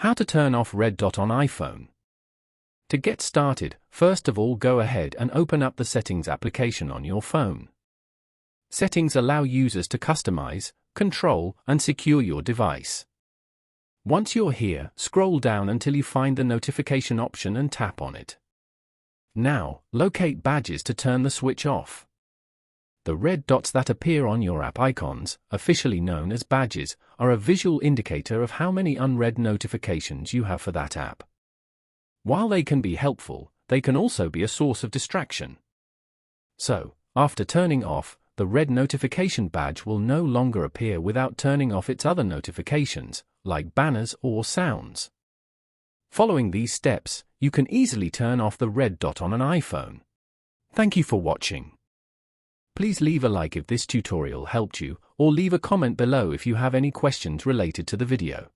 How to turn off red dot on iPhone. To get started, first of all go ahead and open up the Settings application on your phone. Settings allow users to customize, control, and secure your device. Once you're here, scroll down until you find the notification option and tap on it. Now, locate badges to turn the switch off. The red dots that appear on your app icons, officially known as badges, are a visual indicator of how many unread notifications you have for that app. While they can be helpful, they can also be a source of distraction. So, after turning off, the red notification badge will no longer appear without turning off its other notifications, like banners or sounds. Following these steps, you can easily turn off the red dot on an iPhone. Thank you for watching. Please leave a like if this tutorial helped you, or leave a comment below if you have any questions related to the video.